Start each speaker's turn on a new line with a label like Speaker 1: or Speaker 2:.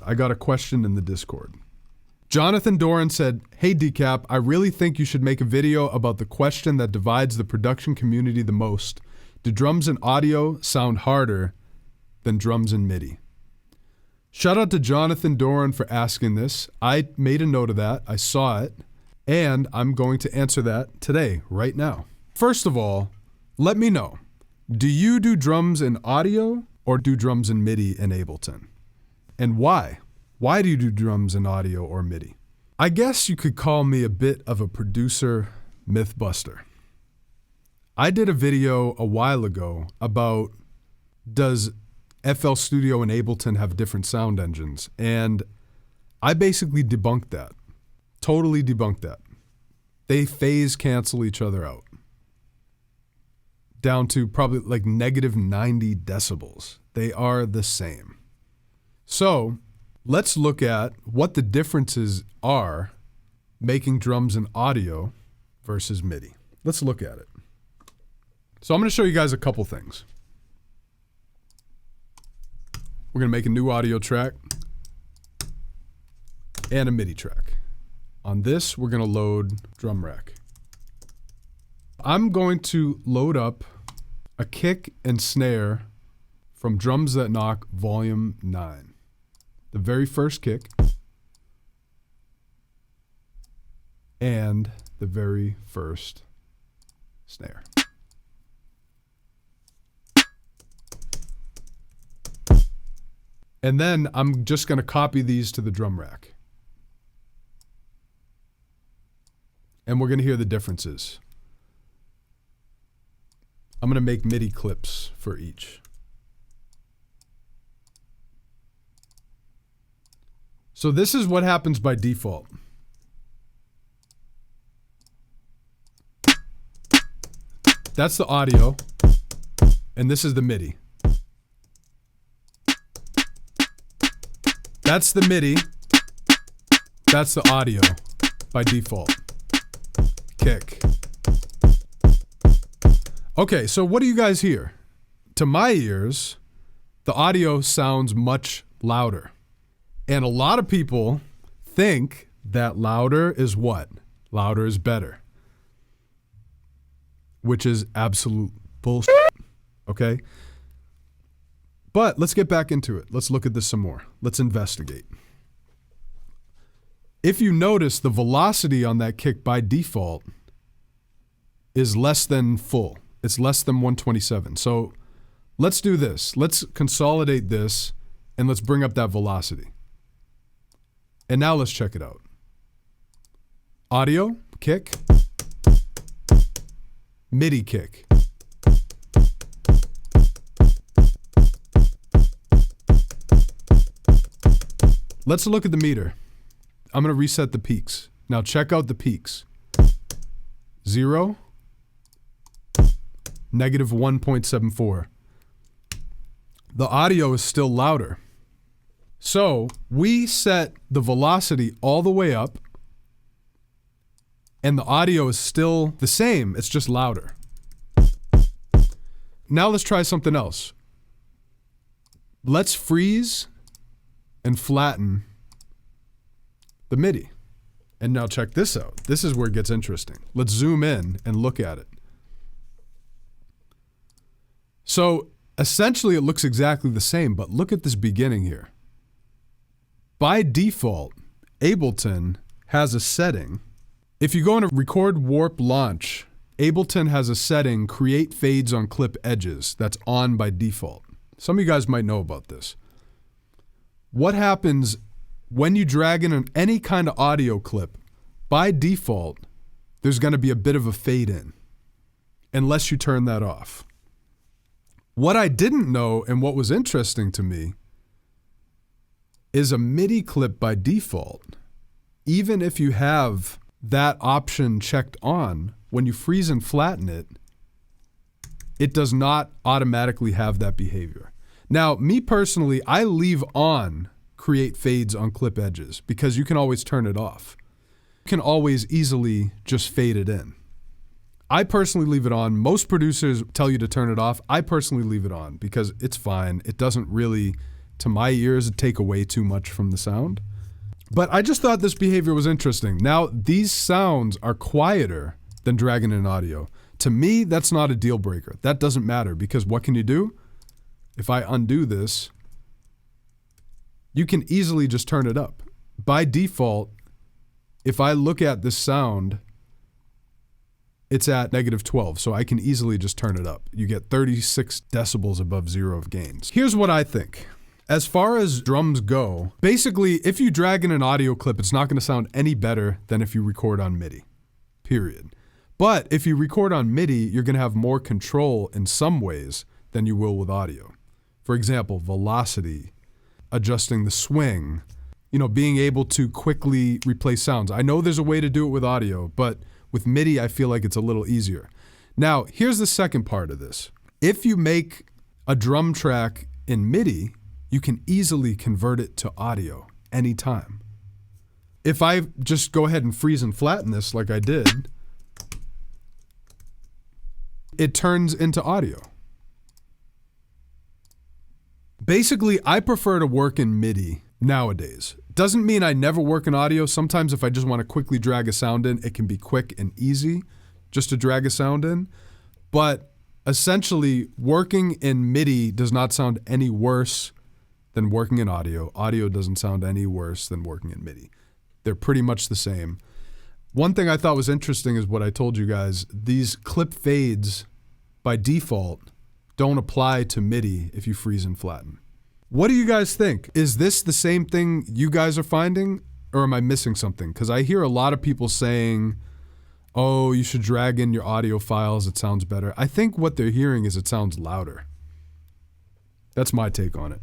Speaker 1: I got a question in the Discord. Jonathan Doran said, "Hey DECAP, I really think you should make a video about the question that divides the production community the most. Do drums and audio sound harder than drums and MIDI?" Shout out to Jonathan Doran for asking this. I made a note of that. I saw it. And I'm going to answer that today, right now. First of all, let me know. Do you do drums in audio or do drums in MIDI in Ableton? And why? Why do you do drums in audio or MIDI? I guess you could call me a bit of a producer mythbuster. I did a video a while ago about does FL Studio and Ableton have different sound engines? And I basically debunked that. Totally debunked that. They phase cancel each other out. Down to probably like negative 90 decibels. They are the same. So let's look at what the differences are making drums in audio versus MIDI. Let's look at it. So I'm going to show you guys a couple things. We're going to make a new audio track and a MIDI track. On this, we're going to load drum rack. I'm going to load up a kick and snare from Drums That Knock Volume 9. The very first kick and the very first snare. And then I'm just going to copy these to the drum rack. And we're going to hear the differences. I'm going to make MIDI clips for each. So this is what happens by default. That's the audio, and this is the MIDI. That's the MIDI. That's the audio by default. Kick. Okay, so what do you guys hear? To my ears, the audio sounds much louder. And a lot of people think that louder is what? Louder is better. Which is absolute bullshit. Okay? But let's get back into it. Let's look at this some more. Let's investigate. If you notice, the velocity on that kick by default is less than full. It's less than 127. So let's do this. Let's consolidate this and let's bring up that velocity. And now let's check it out. Audio, kick, MIDI kick. Let's look at the meter. I'm going to reset the peaks. Now check out the peaks. 0, negative 1.74. The audio is still louder. So we set the velocity all the way up and the audio is still the same. It's just louder. Now let's try something else. Let's freeze and flatten the MIDI. And now check this out. This is where it gets interesting. Let's zoom in and look at it. So essentially it looks exactly the same, but look at this beginning here. By default, Ableton has a setting. If you go into Record Warp Launch, Ableton has a setting, Create Fades on Clip Edges, that's on by default. Some of you guys might know about this. What happens when you drag in any kind of audio clip, by default, there's going to be a bit of a fade in, unless you turn that off. What I didn't know and what was interesting to me is a MIDI clip by default, even if you have that option checked on, when you freeze and flatten it, it does not automatically have that behavior. Now, me personally, I leave on Create Fades on Clip Edges because you can always turn it off. You can always easily just fade it in. I personally leave it on. Most producers tell you to turn it off. I personally leave it on because it's fine. It doesn't really to my ears take away too much from the sound. But I just thought this behavior was interesting. Now, these sounds are quieter than dragging in audio. To me, that's not a deal breaker. That doesn't matter because what can you do? If I undo this, you can easily just turn it up. By default, if I look at this sound, it's at -12, so I can easily just turn it up. You get 36 decibels above zero of gains. Here's what I think. As far as drums go, basically, if you drag in an audio clip, it's not going to sound any better than if you record on MIDI, period. But if you record on MIDI, you're going to have more control in some ways than you will with audio. For example, velocity, adjusting the swing, being able to quickly replace sounds. I know there's a way to do it with audio, but with MIDI, I feel like it's a little easier. Now, here's the second part of this. If you make a drum track in MIDI, you can easily convert it to audio anytime. If I just go ahead and freeze and flatten this like I did, it turns into audio. Basically, I prefer to work in MIDI nowadays. Doesn't mean I never work in audio. Sometimes if I just want to quickly drag a sound in, it can be quick and easy just to drag a sound in. But essentially, working in MIDI does not sound any worse than working in audio. Audio doesn't sound any worse than working in MIDI. They're pretty much the same. One thing I thought was interesting is what I told you guys. These clip fades, by default, don't apply to MIDI if you freeze and flatten. What do you guys think? Is this the same thing you guys are finding, or am I missing something? Because I hear a lot of people saying, oh, you should drag in your audio files, it sounds better. I think what they're hearing is it sounds louder. That's my take on it.